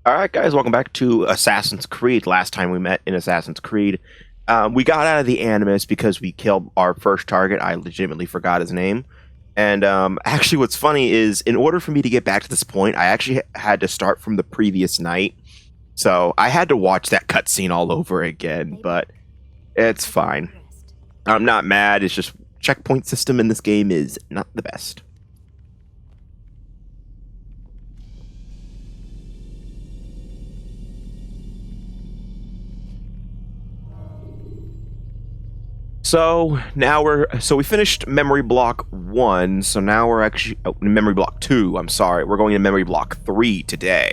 Alright guys, welcome back to Assassin's Creed. Last time we met in Assassin's Creed, we got out of the Animus because we killed our first target. I legitimately forgot his name. And actually what's funny is, in order for me to get back to this point, I actually had to start from the previous night. So I had to watch that cutscene all over again, but it's fine. I'm not mad, it's just checkpoint system in this game is not the best. So now we finished memory block 1, so now we're actually memory block 2, I'm sorry. We're going to memory block 3 today.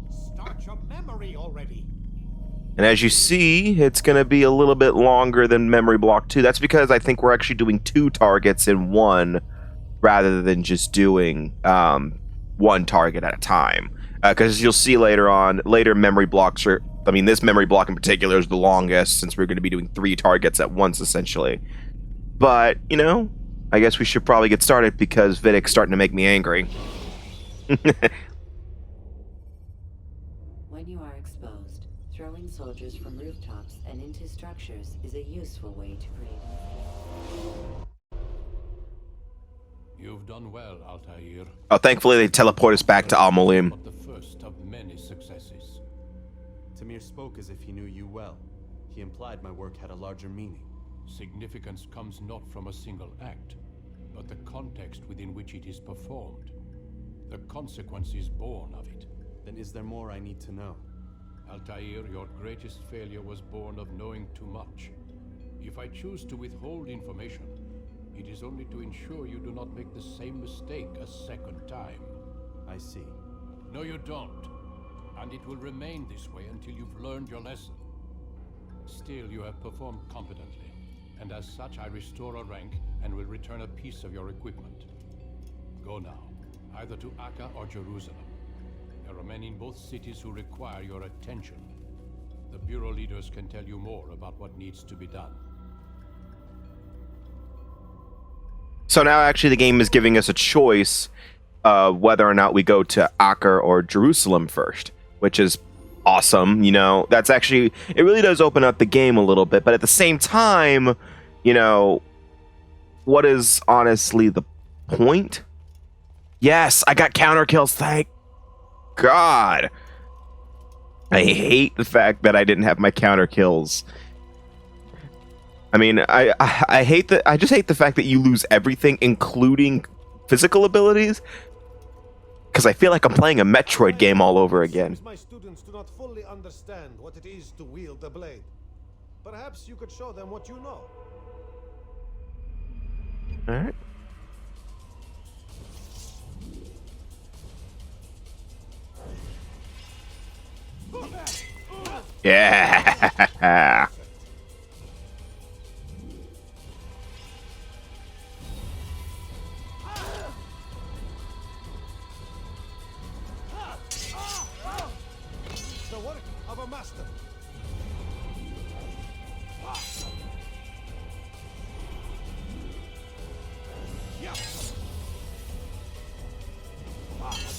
Start your memory already. And as you see, it's going to be a little bit longer than memory block 2. That's because I think we're actually doing 2 targets in one rather than just doing 1 target at a time. Because you'll see later memory blocks are, this memory block in particular is the longest, since we're going to be doing 3 targets at once, essentially. But, I guess we should probably get started, because Vidic's starting to make me angry. When you are exposed, throwing soldiers from rooftops and into structures is a useful way to create an escape. You've done well, Altair. Oh, thankfully they teleport us back to Al-Mulim. But the first of many successes. Tamir spoke as if he knew you well. He implied my work had a larger meaning. Significance comes not from a single act, but the context within which it is performed. The consequences born of it. Then is there more I need to know? Altair, your greatest failure was born of knowing too much. If I choose to withhold information, it is only to ensure you do not make the same mistake a second time. I see. No, you don't. And it will remain this way until you've learned your lesson. Still, you have performed competently, and as such I restore a rank and will return a piece of your equipment. Go now, either to Acre or Jerusalem. There are men in both cities who require your attention. The Bureau leaders can tell you more about what needs to be done. So now actually the game is giving us a choice of whether or not we go to Acre or Jerusalem first, which is awesome. That's actually, it really does open up the game a little bit, but at the same time, what is honestly the point? Yes, I got counter kills, thank God. I hate the fact that I didn't have my counter kills. I just hate the fact that you lose everything, including physical abilities, because I feel like I'm playing a Metroid game all over again. My students do not fully understand what it is to wield the blade. Perhaps you could show them what you know. All right. Yeah. The work of a master.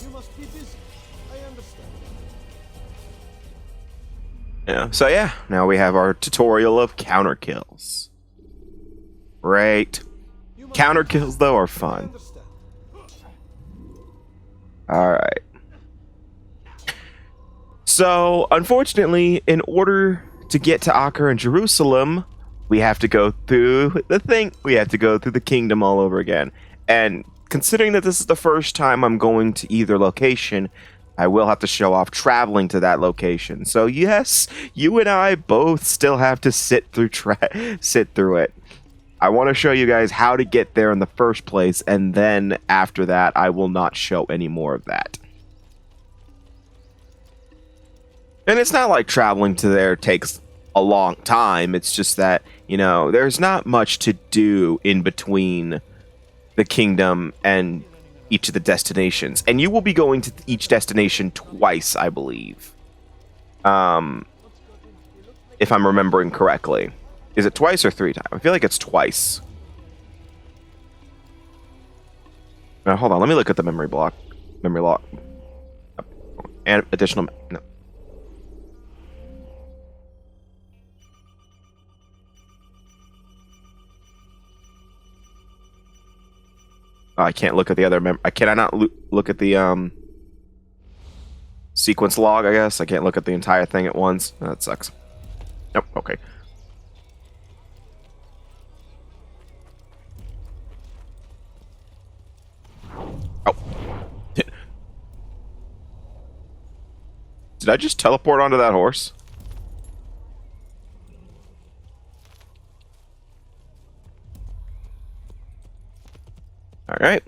You must be busy. I understand. So yeah, now we have our tutorial of counter kills. Great. Counter kills though are fun. Alright. So, unfortunately, in order to get to Acre and Jerusalem, we have to go through we have to go through the kingdom all over again. And considering that this is the first time I'm going to either location, I will have to show off traveling to that location. So yes, you and I both still have to sit through it. I want to show you guys how to get there in the first place, and then after that, I will not show any more of that. And it's not like traveling to there takes a long time. It's just that, there's not much to do in between the kingdom and each of the destinations. And you will be going to each destination twice, I believe. If I'm remembering correctly. Is it twice or 3 times? I feel like it's twice. Now, hold on. Let me look at the memory block. Memory lock. and additional. No. Oh, I can't look at the other can I not look at the sequence log? I guess I can't look at the entire thing at once. Oh, that sucks. Nope. Okay. Oh. Did I just teleport onto that horse? All right.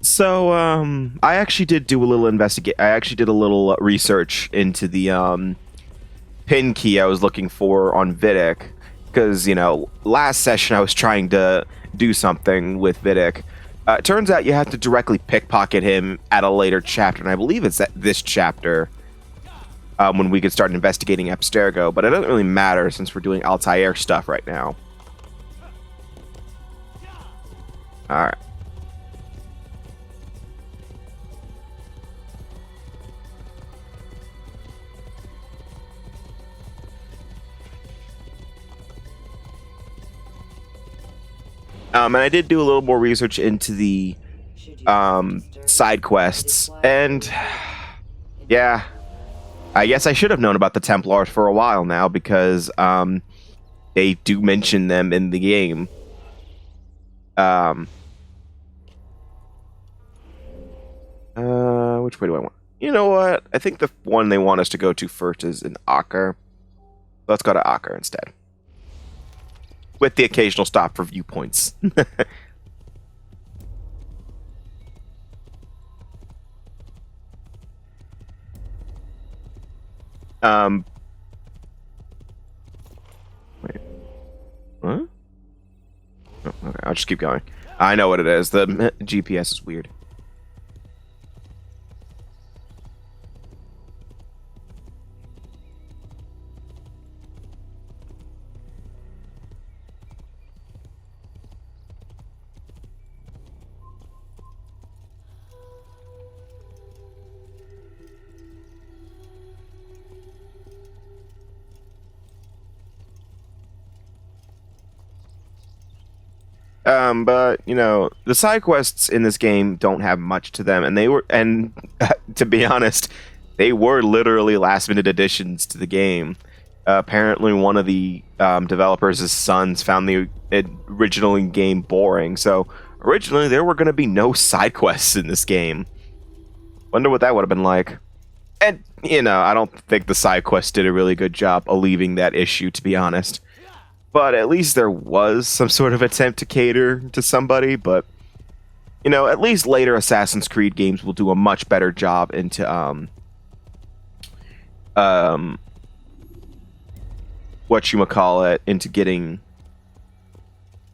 So, I actually did do a little I actually did a little research into the pin key I was looking for on Vidic, because last session I was trying to do something with Vidic. It turns out you have to directly pickpocket him at a later chapter, and I believe it's at this chapter when we could start investigating Abstergo, but it doesn't really matter since we're doing Altair stuff right now. Alright. And I did do a little more research into the side quests, and yeah, I guess I should have known about the Templars for a while now, because they do mention them in the game. Which way do I want? You know what? I think the one they want us to go to first is in Aker. Let's go to Aker instead, with the occasional stop for viewpoints. Wait. Huh? Oh, okay, I'll just keep going. I know what it is. The GPS is weird. But the side quests in this game don't have much to them, and to be honest, they were literally last-minute additions to the game. Apparently, one of the developers' sons found the original game boring, so originally there were going to be no side quests in this game. Wonder what that would have been like. And I don't think the side quests did a really good job alleviating that issue, to be honest. But at least there was some sort of attempt to cater to somebody. But at least later Assassin's Creed games will do a much better job into into getting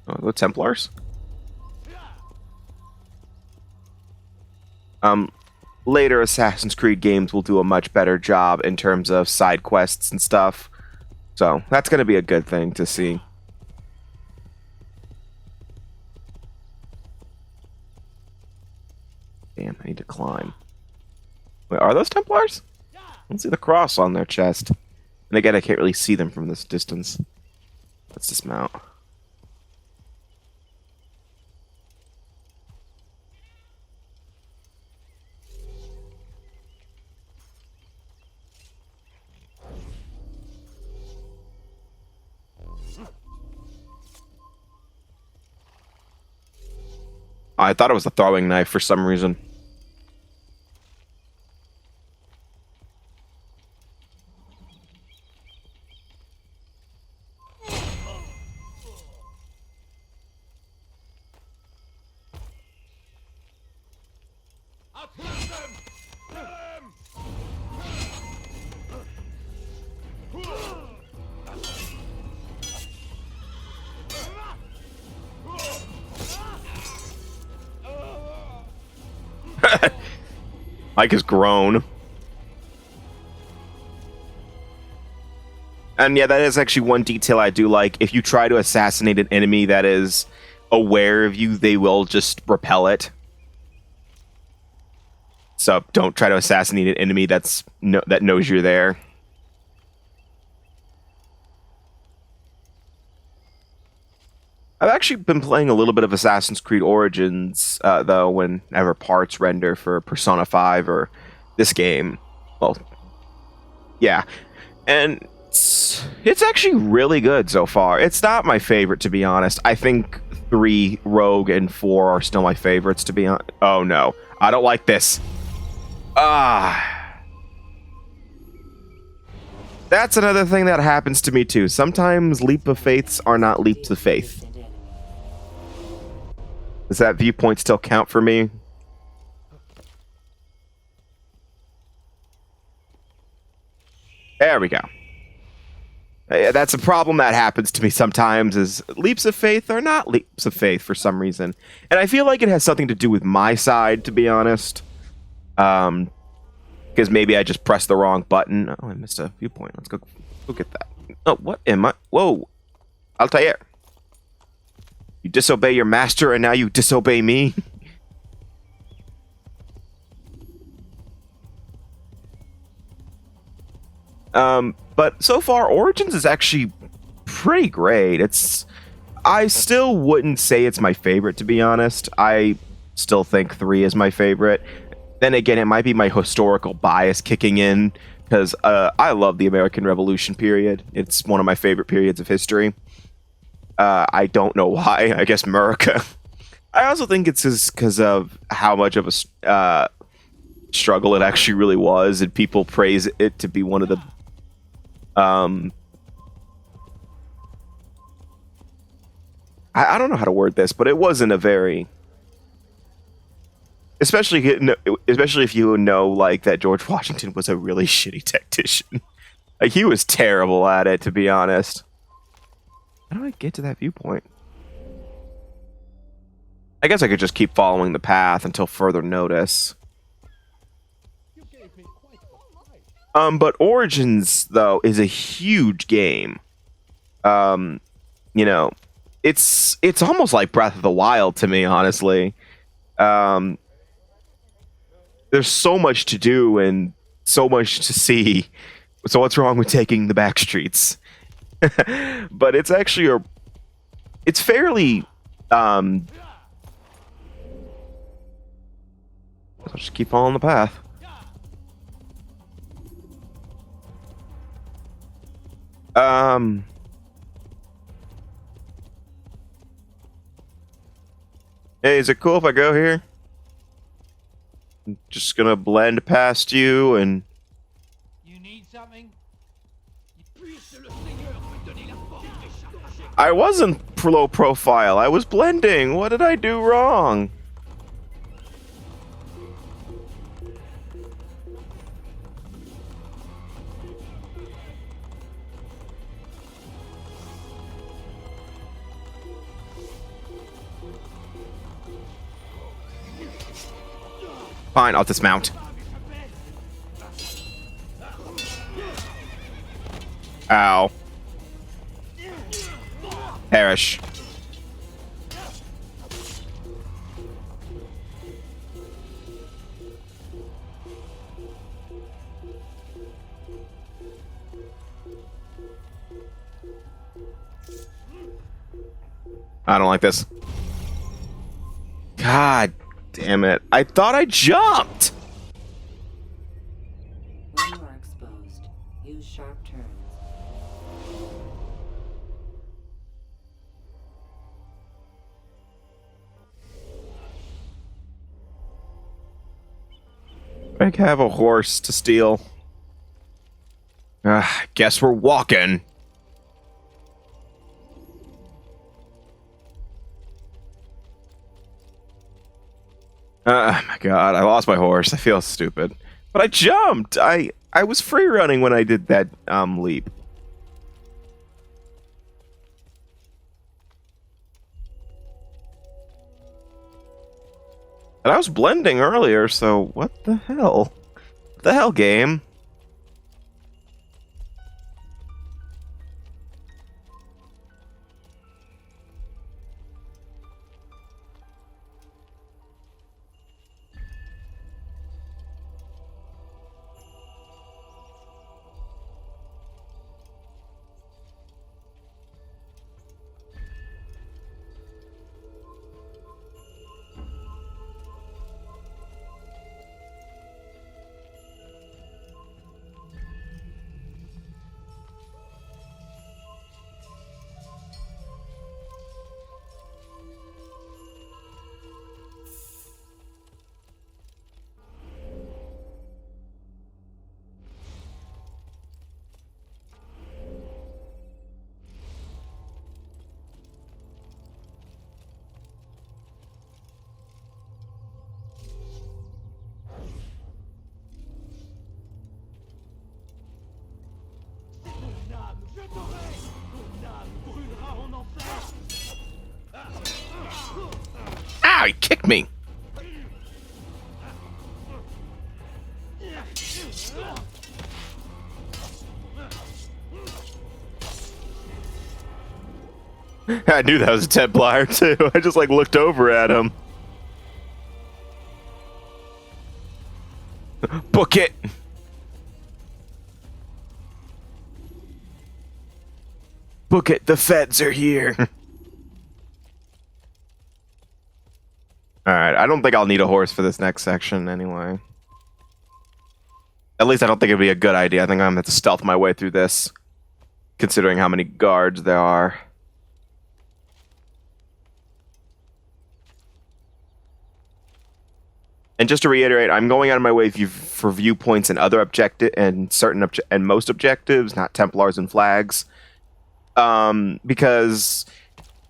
the Templars. Later Assassin's Creed games will do a much better job in terms of side quests and stuff. So, that's going to be a good thing to see. Damn, I need to climb. Wait, are those Templars? I don't see the cross on their chest. And again, I can't really see them from this distance. Let's dismount. I thought it was a throwing knife for some reason. Mike is grown. And yeah, that is actually one detail I do like. If you try to assassinate an enemy that is aware of you, they will just repel it. So don't try to assassinate an enemy that knows you're there. I've actually been playing a little bit of Assassin's Creed Origins, though, whenever parts render for Persona 5 or this game. Well, yeah. And it's actually really good so far. It's not my favorite, to be honest. I think 3, Rogue, and 4 are still my favorites, to be honest. Oh, no. I don't like this. That's another thing that happens to me, too. Sometimes leap of faiths are not leaps of faith. Does that viewpoint still count for me? There we go. That's a problem that happens to me sometimes, is leaps of faith are not leaps of faith for some reason. And I feel like it has something to do with my side, to be honest. Because maybe I just pressed the wrong button. Oh, I missed a viewpoint. Let's go get that. Oh, what am I? Whoa. Altair. You disobey your master, and now you disobey me? But so far, Origins is actually pretty great. I still wouldn't say it's my favorite, to be honest. I still think 3 is my favorite. Then again, it might be my historical bias kicking in, because I love the American Revolution period. It's one of my favorite periods of history. I don't know why. I guess America. I also think it's just because of how much of a struggle it actually really was, and people praise it to be one of the I don't know how to word this, but it wasn't a very, especially if you know, like, that George Washington was a really shitty tactician. Like, he was terrible at it, to be honest. How do I get to that viewpoint? I guess I could just keep following the path until further notice. But Origins, though, is a huge game. You know, it's almost like Breath of the Wild to me, honestly. There's so much to do and so much to see. So what's wrong with taking the back streets? But it's actually it's fairly I'll just keep following the path. Hey, is it cool if I go here? I'm just gonna blend past you and... You need something? I wasn't low profile. I was blending. What did I do wrong? Fine, I'll dismount. Ow. Perish. I don't like this. God damn it. I thought I jumped! When you are exposed, use sharp turns. I have a horse to steal. Guess we're walking. Oh my god, I lost my horse. I feel stupid. But I jumped! I was free running when I did that leap. And I was blending earlier, so what the hell? What the hell, game? Ow, he kicked me. I knew that was a Templar too. I just like looked over at him. Book it. Book it. The feds are here. All right. I don't think I'll need a horse for this next section anyway. At least I don't think it'd be a good idea. I think I'm gonna have to stealth my way through this, considering how many guards there are. And just to reiterate, I'm going out of my way for viewpoints and other and most objectives, not Templars and flags, because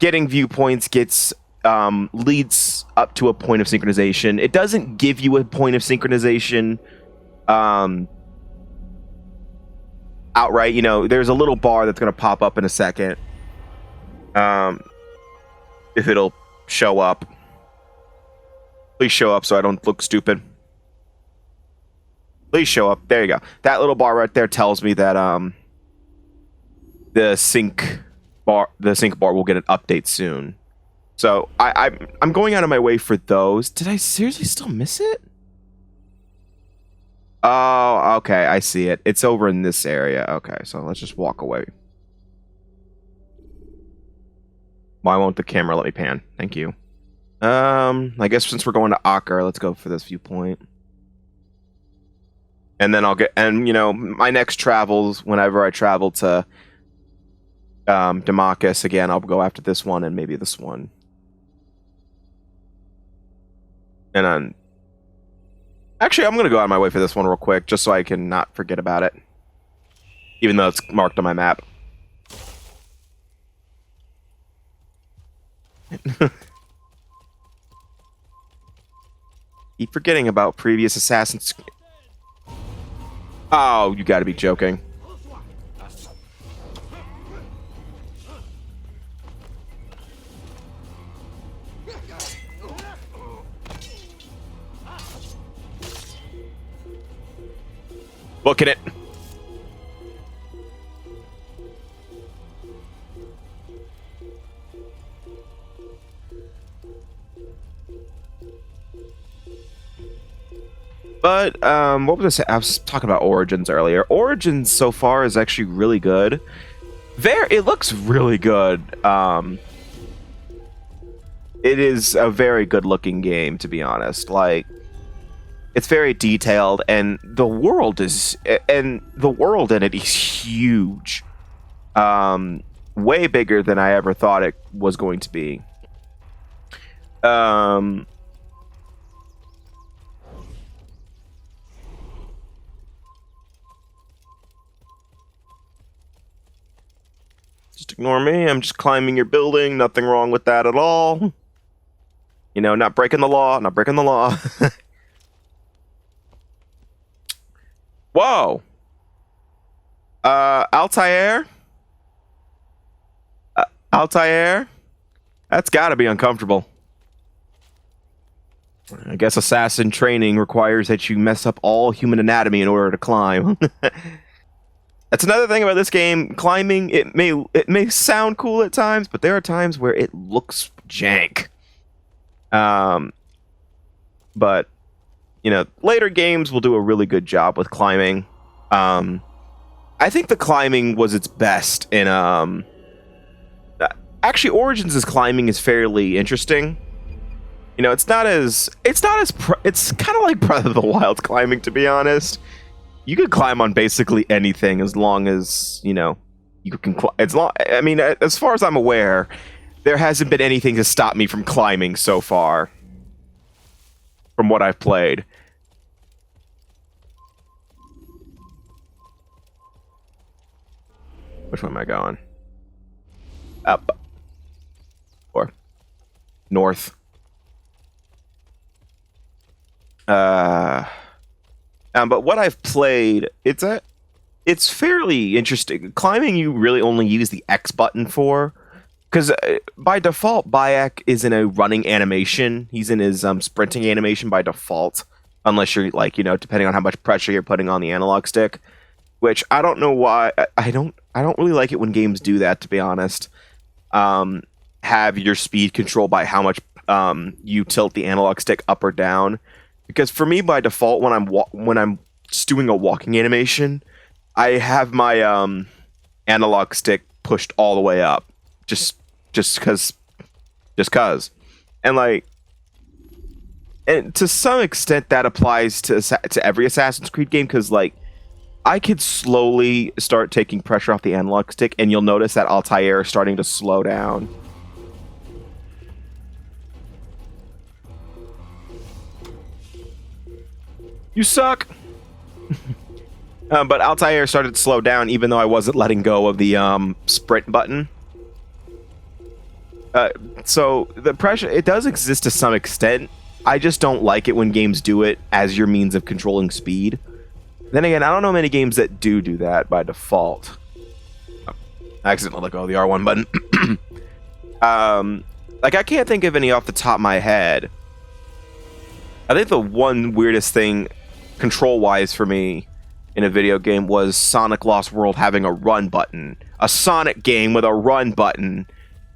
getting viewpoints leads up to a point of synchronization. It doesn't give you a point of synchronization outright. You know, there's a little bar that's going to pop up in a second, if it'll show up. Please show up so I don't look stupid. Please show up. There you go. That little bar right there tells me that the sync bar will get an update soon. So I'm going out of my way for those. Did I seriously still miss it? Oh, okay. I see it. It's over in this area. Okay, so let's just walk away. Why won't the camera let me pan? Thank you. I guess since we're going to Aker, let's go for this viewpoint. And then you know, my next travels, whenever I travel to Damascus again, I'll go after this one and maybe this one. And then, actually, I'm going to go out of my way for this one real quick, just so I can not forget about it. Even though it's marked on my map. Keep forgetting about previous Assassin's... Oh, you gotta be joking. Look at it. But, what was I saying? I was talking about Origins earlier. Origins so far is actually really good. It looks really good. It is a very good looking game, to be honest. Like, it's very detailed, and the world in it is huge. Way bigger than I ever thought it was going to be. Just ignore me. I'm just climbing your building. Nothing wrong with that at all. You know, not breaking the law. Not breaking the law. Whoa. Altair? Altair? That's gotta be uncomfortable. I guess assassin training requires that you mess up all human anatomy in order to climb. That's another thing about this game. Climbing, it may sound cool at times, but there are times where it looks jank. But you know, later games will do a really good job with climbing. I think the climbing was its best in actually Origins' climbing is fairly interesting. You know, it's kind of like Breath of the Wild climbing, to be honest. You could climb on basically anything as long as, you know, you can I mean, as far as I'm aware, there hasn't been anything to stop me from climbing so far from what I've played. Which way am I going? Up. Or north. But what I've played, it's fairly interesting. Climbing, you really only use the X button for, because by default, Bayek is in a running animation. He's in his sprinting animation by default, unless you're like, depending on how much pressure you're putting on the analog stick. Which I don't know why. I don't really like it when games do that, to be honest. Have your speed controlled by how much you tilt the analog stick up or down. Because for me, by default, when I'm just doing a walking animation, I have my analog stick pushed all the way up, just cause, and and to some extent that applies to every Assassin's Creed game, because I could slowly start taking pressure off the analog stick, and you'll notice that Altair is starting to slow down. You suck! But Altair started to slow down, even though I wasn't letting go of the sprint button. So the pressure, it does exist to some extent. I just don't like it when games do it as your means of controlling speed. Then again, I don't know many games that do that by default. Oh, I accidentally let go of the R1 button. I can't think of any off the top of my head. I think the one weirdest thing, control-wise for me, in a video game was Sonic Lost World having a run button. A Sonic game with a run button.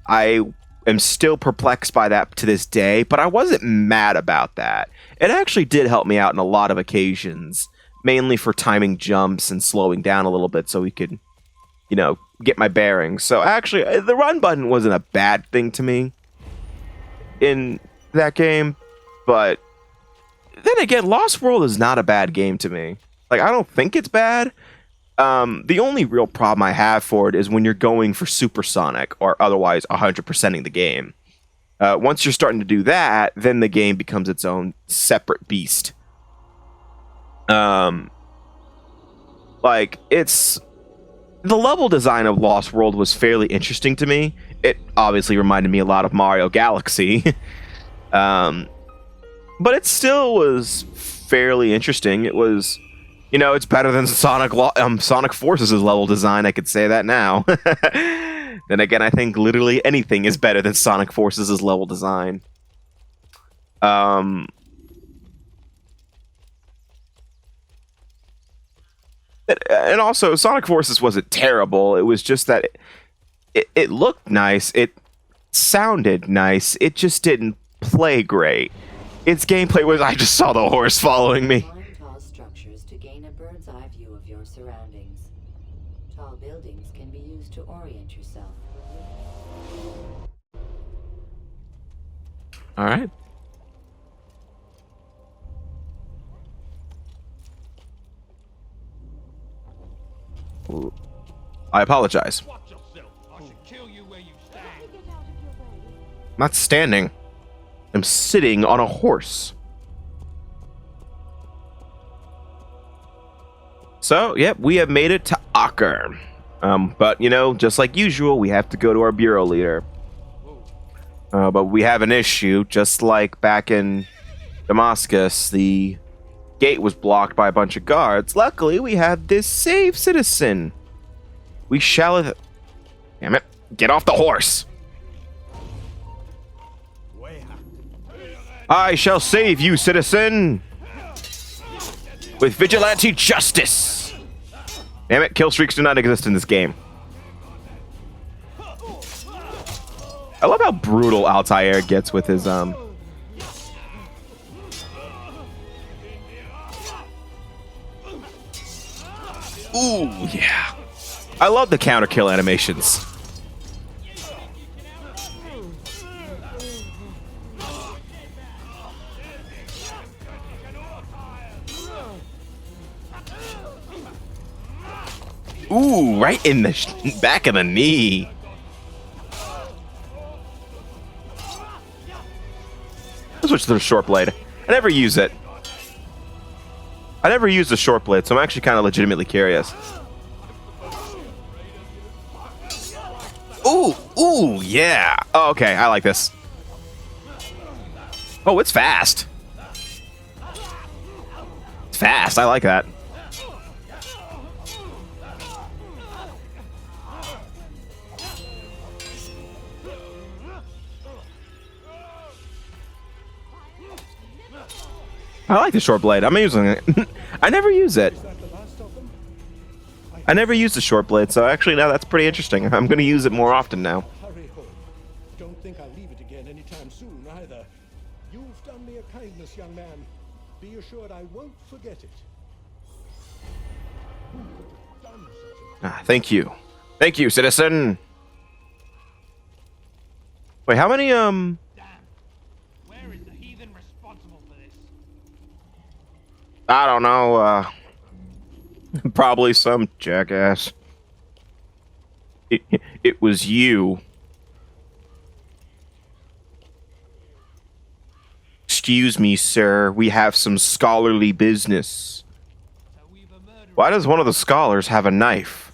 I am still perplexed by that to this day, but I wasn't mad about that. It actually did help me out in a lot of occasions, mainly for timing jumps and slowing down a little bit so we could, get my bearings. So actually, the run button wasn't a bad thing to me in that game, but then again, Lost World is not a bad game to me. I don't think it's bad. The only real problem I have for it is when you're going for supersonic or otherwise 100%ing the game. Once you're starting to do that, then the game becomes its own separate beast. It's the level design of Lost World was fairly interesting to me. It obviously reminded me a lot of Mario Galaxy. But it still was fairly interesting. It was, it's better than Sonic Forces' level design. I could say that now. Then again, I think literally anything is better than Sonic Forces' level design. And also, Sonic Forces wasn't terrible. It was just that it looked nice. It sounded nice. It just didn't play great. Its gameplay was, I just saw the horse following me. Climb tall structures to gain a bird's eye view of your surroundings. Tall buildings can be used to orient yourself. All right. I apologize. Watch yourself. I should kill you where you stand. I'm not standing. I'm sitting on a horse. So, yep, we have made it to Acre. But, just like usual, we have to go to our bureau leader. But we have an issue. Just like back in Damascus, the gate was blocked by a bunch of guards. Luckily, we have this save citizen. We shall... Damn it. Get off the horse. I shall save you, citizen. With vigilante justice. Damn it, kill streaks do not exist in this game. I love how brutal Altair gets with his, Ooh, yeah. I love the counter kill animations. Ooh, right in the back of the knee. Let's switch to the short blade. I never use it. I never use the short blade, so I'm actually kind of legitimately curious. Ooh, ooh, yeah. Oh, okay, I like this. Oh, it's fast. It's fast. I like that. I like the short blade. I'm using it. I never use it. Is that the last of them? I never used the short blade, so actually now that's pretty interesting. I'm going to use it more often now. Hurry home. Don't think I'll leave it again anytime soon, either. You've done me a kindness, young man. Be assured I won't forget it. Who could have done such a Ah, thank you. Thank you, citizen. Wait, how many, Damn. Where is the heathen responsible for this? I don't know, probably some jackass. It was you. Excuse me, sir. We have some scholarly business. So we've a murderer. Why does one of the scholars have a knife?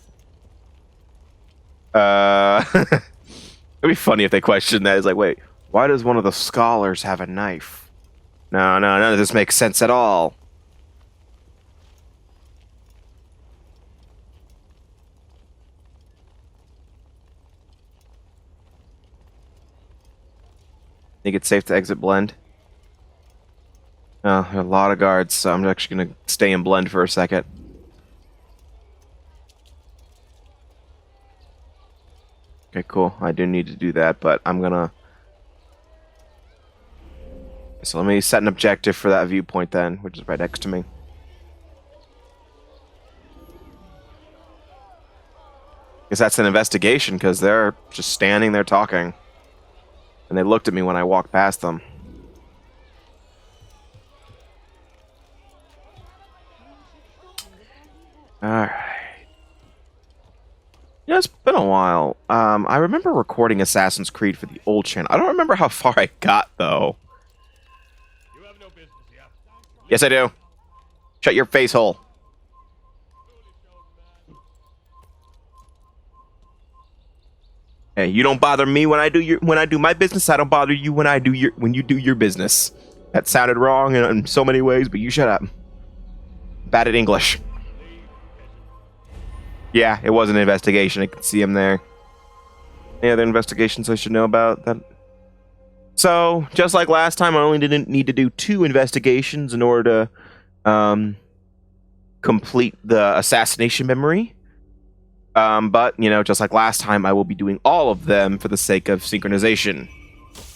It'd be funny if they questioned that. It's like, wait, why does one of the scholars have a knife? No, none of this makes sense at all. Think it's safe to exit blend? Oh, there are a lot of guards, so I'm actually gonna stay in blend for a second. Okay, cool. I do need to do that, but I'm gonna... So let me set an objective for that viewpoint then, which is right next to me. Guess that's an investigation, because they're just standing there talking. And they looked at me when I walked past them. Alright. Yeah, it's been a while. I remember recording Assassin's Creed for the old channel. I don't remember how far I got, though. You have no business here. Yes, I do. Shut your face hole. Hey, you don't bother me when I do my business. I don't bother you when you do your business. That sounded wrong in so many ways, but you shut up. Bad at English. Yeah, it was an investigation. I can see him there. Any other investigations I should know about? That. So, just like last time, I only didn't need to do 2 investigations in order to complete the assassination memory. But, you know, just like last time, I will be doing all of them for the sake of synchronization.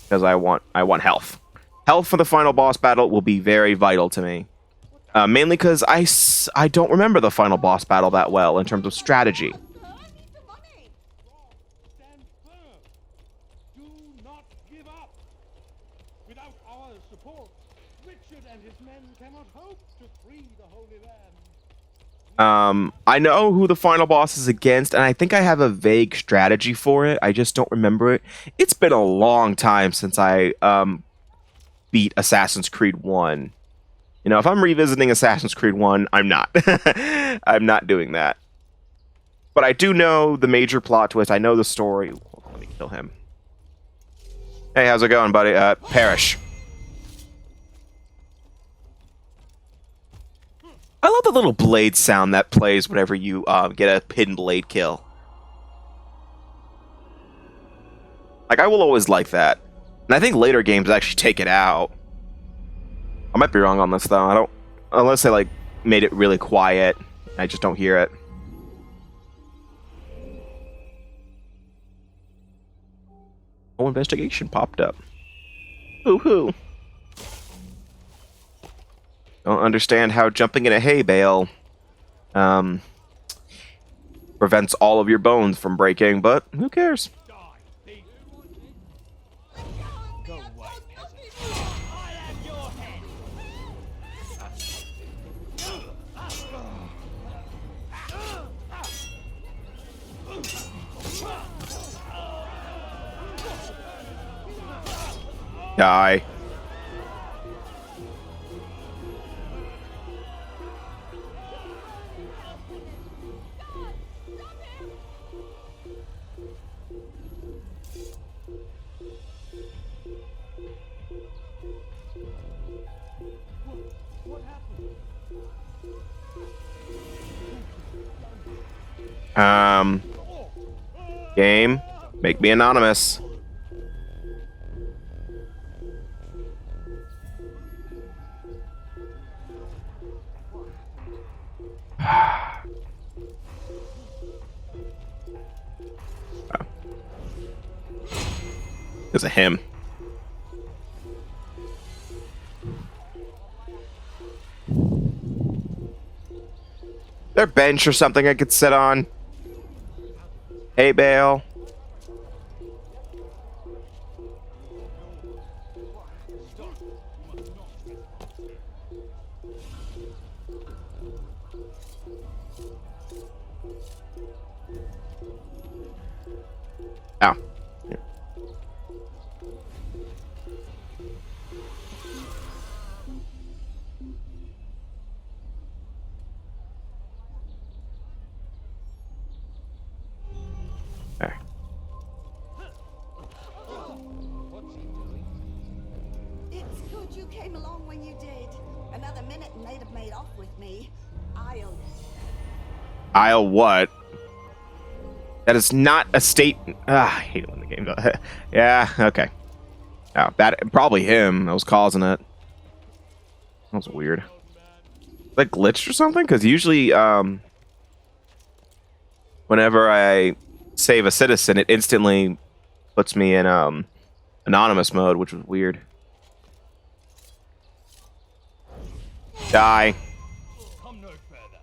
Because I want health. Health for the final boss battle will be very vital to me. Mainly because I don't remember the final boss battle that well in terms of strategy. Stand firm. Do not give up. Without our support, Richard and his men cannot hope to free the Holy Land. I know who the final boss is against, and I think I have a vague strategy for it. I just don't remember it. It's been a long time since I beat Assassin's Creed 1. You know, if I'm revisiting Assassin's Creed 1, I'm not. I'm not doing that. But I do know the major plot twist. I know the story. Hold on, let me kill him. Hey, how's it going, buddy? Perish. I love the little blade sound that plays whenever you get a hidden blade kill. Like, I will always like that. And I think later games actually take it out. I might be wrong on this, though. I don't... Unless they, like, made it really quiet. I just don't hear it. Oh, investigation popped up. Hoo-hoo. Don't understand how jumping in a hay bale prevents all of your bones from breaking, but who cares? Die, thief. Go away, peasant. I have your head. Die. What happened? Game, make me anonymous. Because of him. There a bench or something I could sit on? Hey, Bale. Oh. Yeah. Okay. It's good you came along when you did. Another minute and they'd have made off with me. I'll what? That is not a state. I hate it when the game does. Yeah, okay. Oh, that probably him that was causing it. That was weird. Like glitched or something? Because usually, whenever I save a citizen, it instantly puts me in anonymous mode, which was weird. Die. Come no further.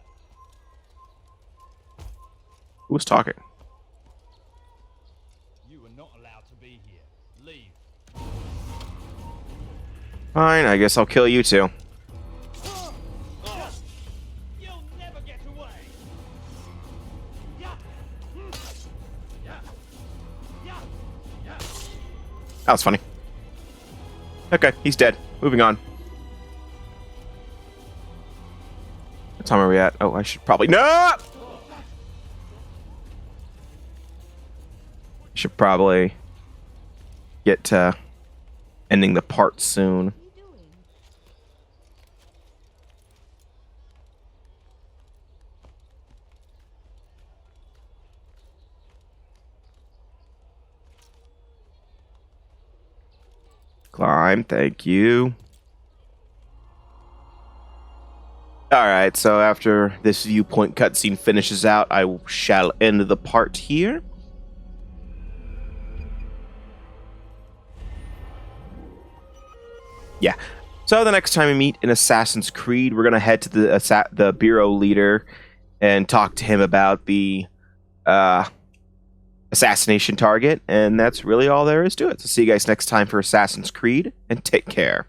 Who was talking? You are not allowed to be here. Leave. Fine, I guess I'll kill you too. You'll never get away. That was funny. Okay, he's dead. Moving on. What time are we at? Oh, I should probably... No! I should probably get to ending the part soon. Climb, thank you. Alright, so after this viewpoint cutscene finishes out, I shall end the part here. Yeah. So the next time we meet in Assassin's Creed, we're going to head to the bureau leader and talk to him about the assassination target, and that's really all there is to it. So see you guys next time for Assassin's Creed, and take care.